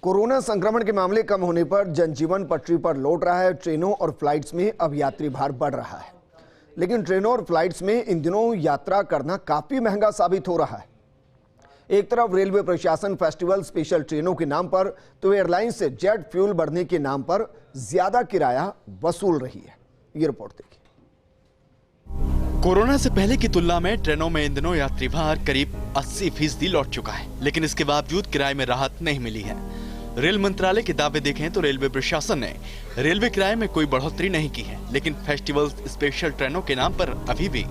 Corona संक्रमण के मामले कम होने पर जनजीवन पटरी पर लौट रहा है। ट्रेनों और फ्लाइट्स में अब यात्री भार बढ़ रहा है, लेकिन ट्रेनों और फ्लाइट्स में इन दिनों यात्रा करना काफी महंगा साबित हो रहा है। एक तरफ रेलवे प्रशासन फेस्टिवल स्पेशल ट्रेनों के नाम पर तो एयरलाइंस से जेट फ्यूल बढ़ने के नाम पर ज्यादा किराया वसूल रही है। ये रिपोर्ट देखिए। कोरोना से पहले की तुलना में ट्रेनों में इन दिनों यात्री भार करीब 80% लौट चुका है, लेकिन इसके बावजूद किराए में राहत नहीं मिली है। रेल मंत्रालय के दावे देखें तो रेलवे प्रशासन ने रेलवे किराए में कोई बढ़ोतरी नहीं की है, लेकिन फेस्टिवल स्पेशल ट्रेनों के नाम पर अभी भी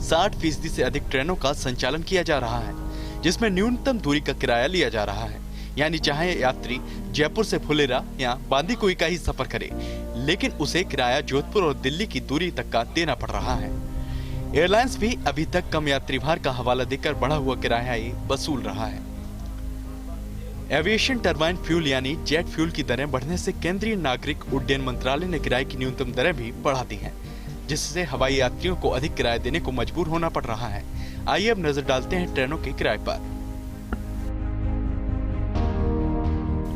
60% से अधिक ट्रेनों का संचालन किया जा रहा है, जिसमें न्यूनतम दूरी का किराया लिया जा रहा है। यानी चाहे यात्री जयपुर से फुलेरा या बांदीकुई का ही सफर करे, लेकिन उसे किराया जोधपुर और दिल्ली की दूरी तक का देना पड़ रहा है। एयरलाइंस भी अभी तक कम यात्री भार का हवाला देकर बढ़ा हुआ किराया ही वसूल रहा है। एविएशन टरबाइन फ्यूल यानी जेट फ्यूल की दरें बढ़ने से केंद्रीय नागरिक उड्डयन मंत्रालय ने किराए की न्यूनतम दरें भी बढ़ा दी हैं, जिससे हवाई यात्रियों को अधिक किराया देने को मजबूर होना पड़ रहा है। आइए अब नजर डालते हैं ट्रेनों के किराए पर।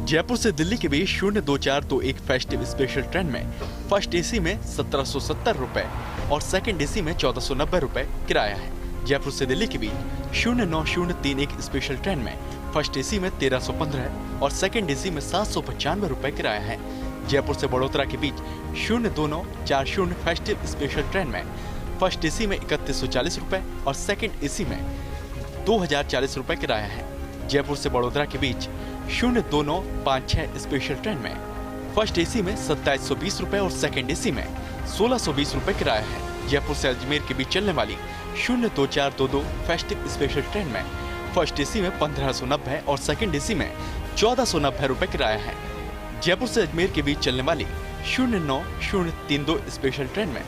जयपुर से दिल्ली के बीच 02421 फेस्टिव स्पेशल ट्रेन में फर्स्ट एसी में 1770 रुपए और सेकंड एसी में 1490 रुपए किराया है। जयपुर से दिल्ली के बीच 09031 स्पेशल ट्रेन में फर्स्ट एसी में 1315 और सेकंड एसी में 795 रुपए किराया है। जयपुर से बड़ोदरा के बीच 02940 फेस्टिव स्पेशल ट्रेन में फर्स्ट एसी में 3140 रुपए और सेकंड एसी में 2040 रुपए किराया है। जयपुर से बड़ोदरा के बीच 02956 स्पेशल ट्रेन में फर्स्ट एसी में 2720 रुपए और सेकंड एसी में 1620 रुपए किराया है। जयपुर से अजमेर के बीच चलने वाली 02422 फेस्टिव स्पेशल ट्रेन में फर्स्ट एसी में 1590 और सेकंड एसी में 1490 रुपए किराया है। जयपुर से अजमेर के बीच चलने वाली 09032 स्पेशल ट्रेन में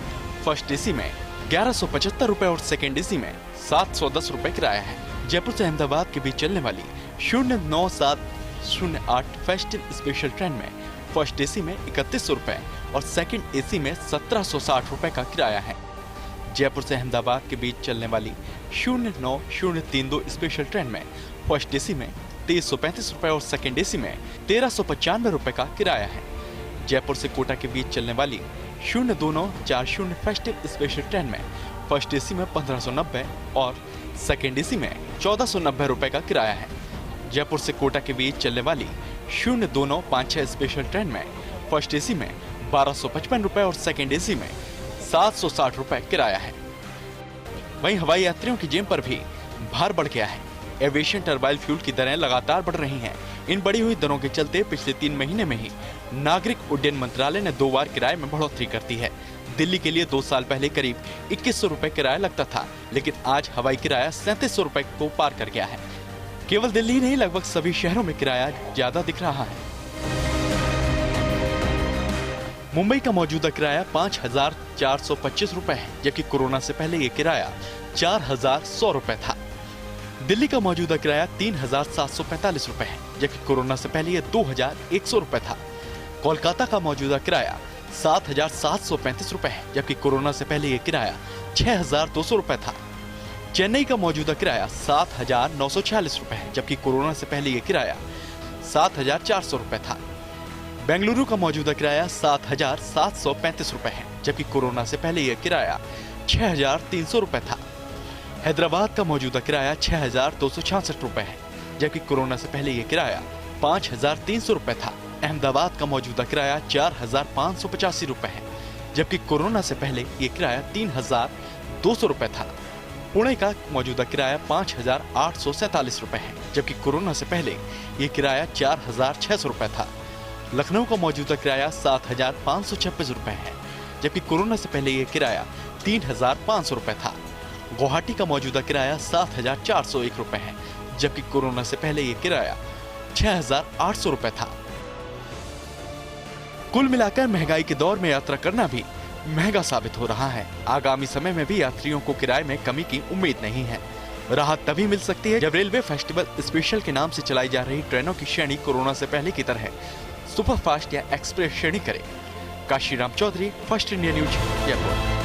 फर्स्ट एसी में 1175 रुपए और सेकंड एसी में 710 रुपए किराया है। जयपुर से अहमदाबाद के बीच चलने वाली 09708 फेस्टिव स्पेशल ट्रेन में फर्स्ट एसी में 3100 रुपए और सेकंड एसी में 1760 रुपए का किराया है। जयपुर से अहमदाबाद के बीच चलने वाली 09032 स्पेशल ट्रेन में फर्स्ट एसी में 2335 रुपए और सेकंड एसी में 1395 रुपए का किराया है। जयपुर से कोटा के बीच चलने वाली 02940 फेस्टिव स्पेशल ट्रेन में फर्स्ट एसी में 1590 और सेकंड एसी में 1490 रुपए का किराया है। जयपुर से कोटा के बीच चलने वाली 02956 स्पेशल ट्रेन में फर्स्ट एसी में 1255 रुपए और सेकंड एसी में 760 रुपए किराया है। वहीं हवाई यात्रियों की जेब पर भी भार बढ़ गया है। एविएशन टरबाइन फ्यूल की दरें लगातार बढ़ रही हैं। इन बढ़ी हुई दरों के चलते पिछले 3 महीने में ही नागरिक उड्डयन मंत्रालय ने 2 बार किराए में बढ़ोतरी कर दी है। दिल्ली के लिए 2 साल पहले करीब 2100 रुपए किराया लगता था, लेकिन आज हवाई किराया 3700 रुपए को पार कर गया है। केवल दिल्ली ही नहीं, लगभग सभी शहरों में किराया ज्यादा दिख रहा है। मुंबई का मौजूदा किराया 5425 रुपए है, जबकि कोरोना से पहले ये किराया 4100 रुपए था। दिल्ली का मौजूदा किराया 3745 रुपए है, जबकि कोरोना से पहले ये 2100 रुपए था। कोलकाता का मौजूदा किराया 7735 रुपए है, जबकि कोरोना से पहले ये किराया 6200 रुपए था। चेन्नई का मौजूदा किराया 7946 रुपए है, जबकि कोरोना से पहले ये किराया 7400 रुपए था। बेंगलुरु का मौजूदा किराया 7735 रुपए है, जबकि कोरोना से पहले यह किराया 6300 रुपए था। हैदराबाद का मौजूदा किराया 6266 रुपए है, जबकि कोरोना से पहले यह किराया 5300 रुपए था। अहमदाबाद का मौजूदा किराया 4585 रुपए है, जबकि कोरोना से पहले यह किराया 3200 रुपए था। पुणे का मौजूदा किराया 5847 रुपए है, जबकि कोरोना से पहले यह किराया 4600 रुपए था। लखनऊ का मौजूदा किराया 7526 रुपए है, जबकि कोरोना से पहले यह किराया 3500 रुपए था। गुवाहाटी का मौजूदा किराया 7401 रुपए है, जबकि कोरोना से पहले यह किराया 6800 रुपए था। कुल मिलाकर महंगाई के दौर में यात्रा करना भी महंगा साबित हो रहा है। आगामी समय में भी यात्रियों को किराए में कमी की उम्मीद नहीं है। राहत तभी मिल सकती है जब रेलवे फेस्टिवल स्पेशल के नाम से चलाई जा रही ट्रेनों की श्रेणी कोरोना से पहले की तरह सुपरफास्ट या एक्सप्रेस श्रेणी करे। Kashiram Chaudhary, First India News, Jaipur.